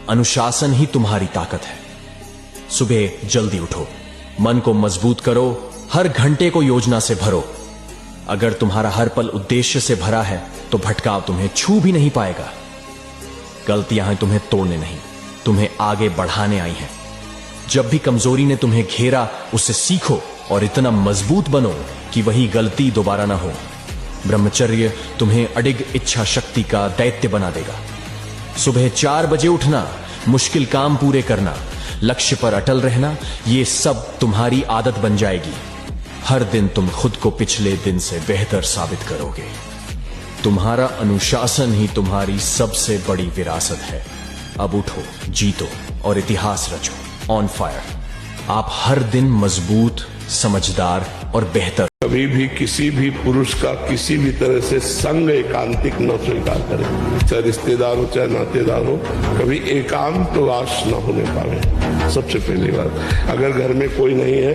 अनुशासन ही तुम्हारी ताकत है। सुबह जल्दी उठो, मन को मजबूत करो, हर घंटे को योजना से भरो। अगर तुम्हारा हर पल उद्देश्य से भरा है तो भटकाव तुम्हें छू भी नहीं पाएगा। गलतियां तुम्हें तोड़ने नहीं, तुम्हें आगे बढ़ाने आई हैं। जब भी कमजोरी ने तुम्हें घेरा, उससे सीखो और इतना मजबूत बनो कि वही गलती दोबारा ना हो। ब्रह्मचर्य तुम्हें अडिग इच्छा शक्ति का दैत्य बना देगा। सुबह 4 बजे उठना, मुश्किल काम पूरे करना, लक्ष्य पर अटल रहना, ये सब तुम्हारी आदत बन जाएगी। हर दिन तुम खुद को पिछले दिन से बेहतर साबित करोगे। तुम्हारा अनुशासन ही तुम्हारी सबसे बड़ी विरासत है। अब उठो, जीतो और इतिहास रचो। On fire. आप हर दिन मजबूत, समझदार और बेहतर। कभी भी किसी भी पुरुष का किसी भी तरह से संग एकांतिक न स्वीकार करें, चाहे रिश्तेदार हो चाहे नातेदार हो। कभी एकांत वास न होने पावे। सबसे पहली बात, अगर घर में कोई नहीं है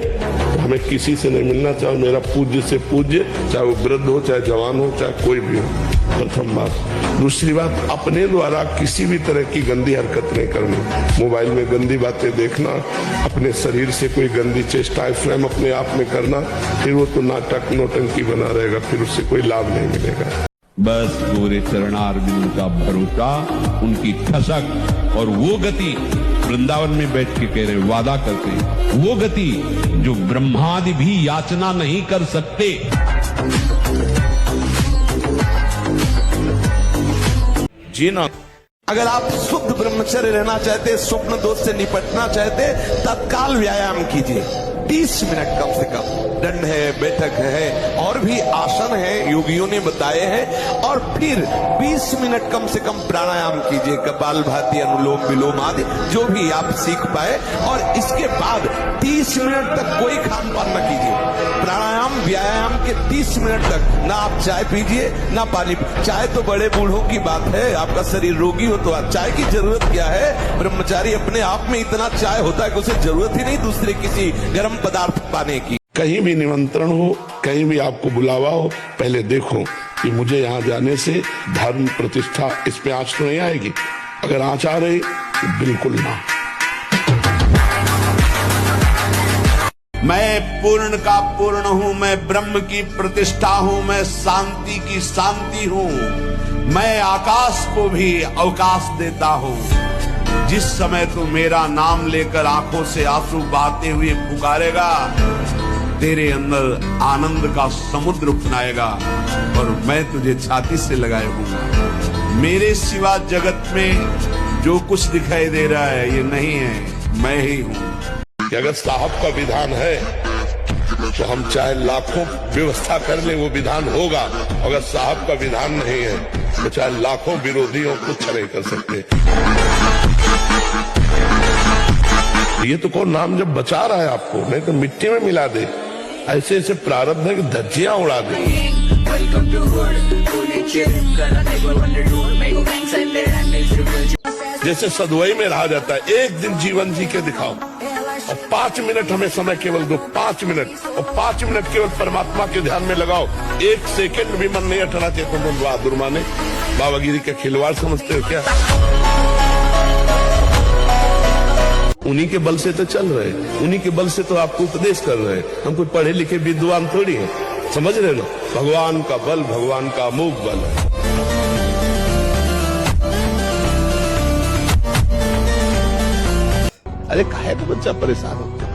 तो हमें किसी से नहीं मिलना, चाहे मेरा पूज्य से पूज्य, चाहे वो वृद्ध हो चाहे जवान हो चाहे कोई भी हो। प्रथम बात। दूसरी बात, अपने द्वारा किसी भी तरह की गंदी हरकत नहीं करनी। मोबाइल में गंदी बातें देखना, अपने शरीर से कोई गंदी चेष्टाएं स्वयं अपने आप में करना, फिर वो तो नाटक नौटंकी बना रहेगा, फिर उससे कोई लाभ नहीं मिलेगा। बस पूरे चरणारविंद का भरोसा, उनकी ठसक और वो गति, वृंदावन में बैठ के कह रहे वादा करते हैं, वो गति जो ब्रह्मादि भी याचना नहीं कर सकते। जीना। अगर आप शुद्ध ब्रह्मचर्य रहना चाहते, स्वप्न दोष से निपटना चाहते, तत्काल व्यायाम कीजिए। 30 मिनट कम से कम। दंड है, बैठक है और भी आसन है, योगियों ने बताए हैं। और फिर 20 मिनट कम से कम प्राणायाम कीजिए, कपालभाति, अनुलोम विलोम आदि जो भी आप सीख पाए। और इसके बाद 30 मिनट तक कोई खान पान न कीजिए। प्राणायाम व्यायाम के 30 मिनट तक ना आप चाय पीजिए ना पानी। चाय तो बड़े बूढ़ों की बात है, आपका शरीर रोगी हो तो चाय की जरूरत क्या है। ब्रह्मचारी अपने आप में इतना चाय होता है कि उसे जरूरत ही नहीं दूसरे किसी गर्म पदार्थ पाने की। कहीं भी निमंत्रण हो, कहीं भी आपको बुलावा हो, पहले देखो कि मुझे यहाँ जाने से धर्म प्रतिष्ठा इस पे आंच तो नहीं आएगी। अगर आंच आ रही तो बिल्कुल ना। मैं पूर्ण का पूर्ण हूँ, मैं ब्रह्म की प्रतिष्ठा हूँ, मैं शांति की शांति हूँ। मैं आकाश को भी अवकाश देता हूँ। जिस समय तू मेरा नाम लेकर आंखों से आंसू बहाते हुए पुकारेगा, तेरे अंदर आनंद का समुद्र उफनाएगा और मैं तुझे छाती से लगाए हूँ। मेरे सिवा जगत में जो कुछ दिखाई दे रहा है ये नहीं है, मैं ही हूँ। कि अगर साहब का विधान है तो हम चाहे लाखों व्यवस्था कर ले, वो विधान होगा। अगर साहब का विधान नहीं है तो चाहे लाखों विरोधियों कुछ नहीं कर सकते। ये तो कौन नाम जब बचा रहा है आपको, नहीं तो मिट्टी में मिला दे। ऐसे ऐसे प्रारब्ध है कि धज्जियां उड़ा दे। जैसे सदवई में रहा जाता है, एक दिन जीवन जी के दिखाओ और 5 मिनट हमें समय केवल दो, 5 मिनट, और 5 मिनट केवल परमात्मा के ध्यान में लगाओ। 1 सेकंड भी मन नहीं हटना चाहिए। तुम बहादुर माने बाबागिरी के खिलवाड़ समझते हो क्या? उन्हीं के बल से तो चल रहे, उन्हीं के बल से तो आपको उपदेश कर रहे हैं। हम कोई पढ़े लिखे विद्वान थोड़ी हैं, समझ रहे ना? भगवान का बल, भगवान का अमोघ बल है। अरे काहे तो बच्चा परेशान होता है?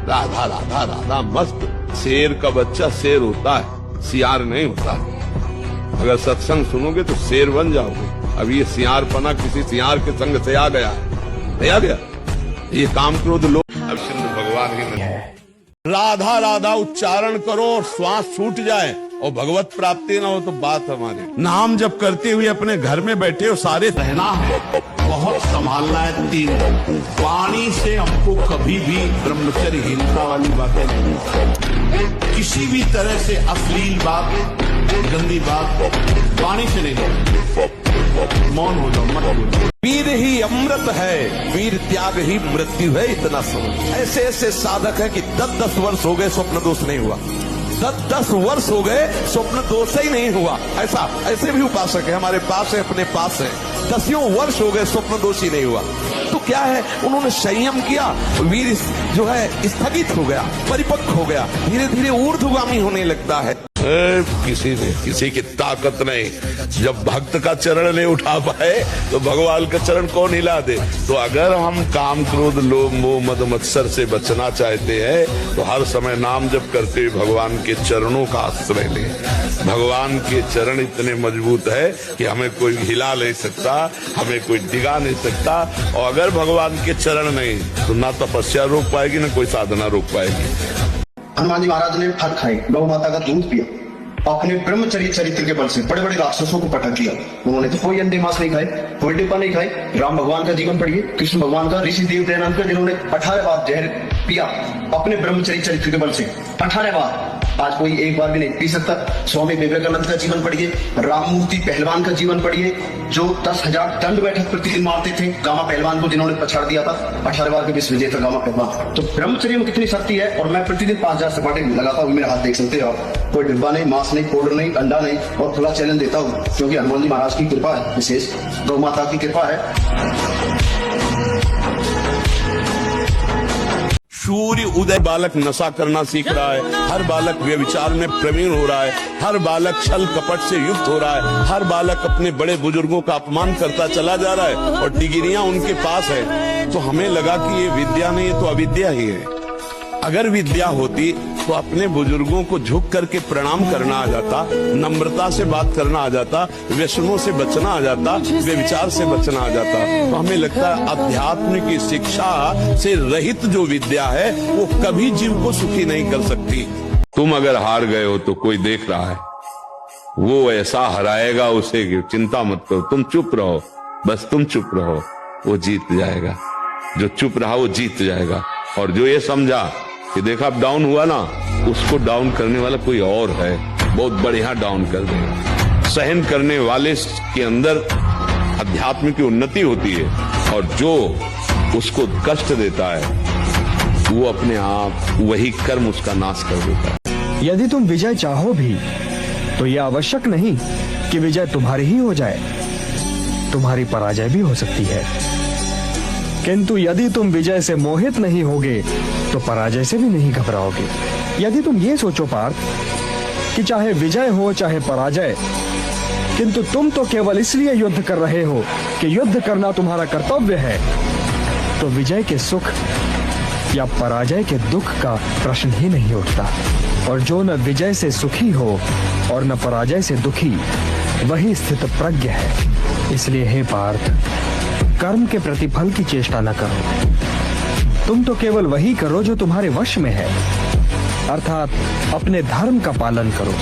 राधा राधा राधा मस्त। शेर का बच्चा शेर होता है, सियार नहीं होता है। अगर सत्संग सुनोगे तो शेर बन जाओगे। अब ये सियारपना किसी सियार के संग से आ गया है, नहीं आ गया। ये काम क्रोध लोग अब सिंधु भगवान ही नहीं है। राधा राधा उच्चारण करो और श्वास छूट जाए और भगवत प्राप्ति ना हो तो बात हमारी। नाम जब करते हुए अपने घर में बैठे हो, सारे रहना है, बहुत संभालना है। 3 वाणी से हमको कभी भी ब्रह्मचर्यहीनता वाली बातें नहीं, किसी भी तरह से अश्लील बात, गंदी बात वाणी से नहीं। मौन हो जाओ, मत बोलो। वीर ही अमृत है, वीर त्याग ही मृत्यु है, इतना समझ। ऐसे ऐसे साधक है कि 10-10 वर्ष हो गए स्वप्न दोष नहीं हुआ। 10-10 वर्ष हो गए स्वप्न दोष ही नहीं हुआ। ऐसे भी उपासक है हमारे पास है, अपने पास है। दसियों वर्ष हो गए स्वप्न दोषी नहीं हुआ। तो क्या है, उन्होंने संयम किया, वीर जो है स्थगित हो गया, परिपक्व हो गया, धीरे धीरे ऊर्ध्वगामी होने लगता है। किसी की ताकत नहीं। जब भक्त का चरण नहीं उठा पाए तो भगवान का चरण कौन हिला दे। तो अगर हम काम क्रोध लोभ मोह मद मत्सर से बचना चाहते हैं तो हर समय नाम जप करते हुए भगवान के चरणों का आश्रय लें। भगवान के चरण इतने मजबूत है कि हमें कोई हिला नहीं सकता, हमें कोई डिगा नहीं सकता। और अगर भगवान के चरण नहीं तो ना तपस्या रोक पाएगी ना कोई साधना रोक पाएगी। हनुमान जी महाराज ने फल खाए, गौ माता का दूध पिया, अपने ब्रह्मचर्य चरित्र के बल से बड़े बड़े राक्षसों को पटक दिया। उन्होंने तो कोई अंडे मांस नहीं खाए, कोई डिब्बा नहीं खाए। राम भगवान का जीवन पढ़िए, कृष्ण भगवान का, ऋषि देव दयानंद का, जिन्होंने 18 बार जहर पिया अपने ब्रह्मचर्य चरित्र के बल से, 18 बार। आज कोई एक बार भी नहीं पी सकता। स्वामी विवेकानंद का जीवन पढ़िए, राममूर्ति पहलवान का जीवन पढ़िए, जो 10,000 दंड बैठक प्रतिदिन मारते थे, गामा पहलवान को जिन्होंने पछाड़ दिया था, 18 बार के विश्व विजेता गामा पहलवान। तो ब्रह्मचर्य में कितनी शक्ति है। और मैं प्रतिदिन 5,000 सपाटे लगाता हूँ, मेरे हाथ देख सकते हो आप। कोई डिब्बा नहीं, मांस नहीं, पाउडर नहीं, अंडा नहीं, और खुला चैलेंज देता हूँ क्योंकि हनुमान जी महाराज की कृपा है, विशेष गौ माता की कृपा है। सूर्य उदय बालक नशा करना सीख रहा है, हर बालक व्यभिचार में प्रवीण हो रहा है, हर बालक छल कपट से युक्त हो रहा है, हर बालक अपने बड़े बुजुर्गों का अपमान करता चला जा रहा है और डिग्रियां उनके पास है। तो हमें लगा कि ये विद्या नहीं, ये तो अविद्या ही है। अगर विद्या होती तो अपने बुजुर्गों को झुक करके प्रणाम करना आ जाता, नम्रता से बात करना आ जाता, व्यसनों से बचना आ जाता, व्यभिचार से बचना आ जाता। तो हमें लगता है अध्यात्म की शिक्षा से रहित जो विद्या है वो कभी जीव को सुखी नहीं कर सकती। तुम अगर हार गए हो तो कोई देख रहा है, वो ऐसा हराएगा उसे कि चिंता मत करो, तुम चुप रहो, बस तुम चुप रहो, वो जीत जाएगा। जो चुप रहा वो जीत जाएगा। और जो ये समझा कि देखा अब डाउन हुआ ना, उसको डाउन करने वाला कोई और है, बहुत बढ़िया डाउन कर देगा। सहन करने वाले के अंदर अध्यात्म की उन्नति होती है और जो उसको कष्ट देता है वो अपने आप वही कर्म उसका नाश कर देता है। यदि तुम विजय चाहो भी तो यह आवश्यक नहीं कि विजय तुम्हारी ही हो जाए, तुम्हारी पराजय भी हो सकती है। किंतु यदि तुम विजय से मोहित नहीं होगे तो पराजय से भी नहीं घबराओगे। यदि तुम ये सोचो पार्थ कि चाहे विजय हो चाहे पराजय, किंतु तुम तो केवल इसलिए युद्ध कर रहे हो कि युद्ध करना तुम्हारा कर्तव्य है, तो विजय के सुख या पराजय के दुख का प्रश्न ही नहीं उठता। और जो न विजय से सुखी हो और न पराजय से दुखी, वही स्थित प्रज्ञ है। इसलिए हे पार्थ, कर्म के प्रतिफल की चेष्टा न करो, तुम तो केवल वही करो जो तुम्हारे वश में है, अर्थात अपने धर्म का पालन करो।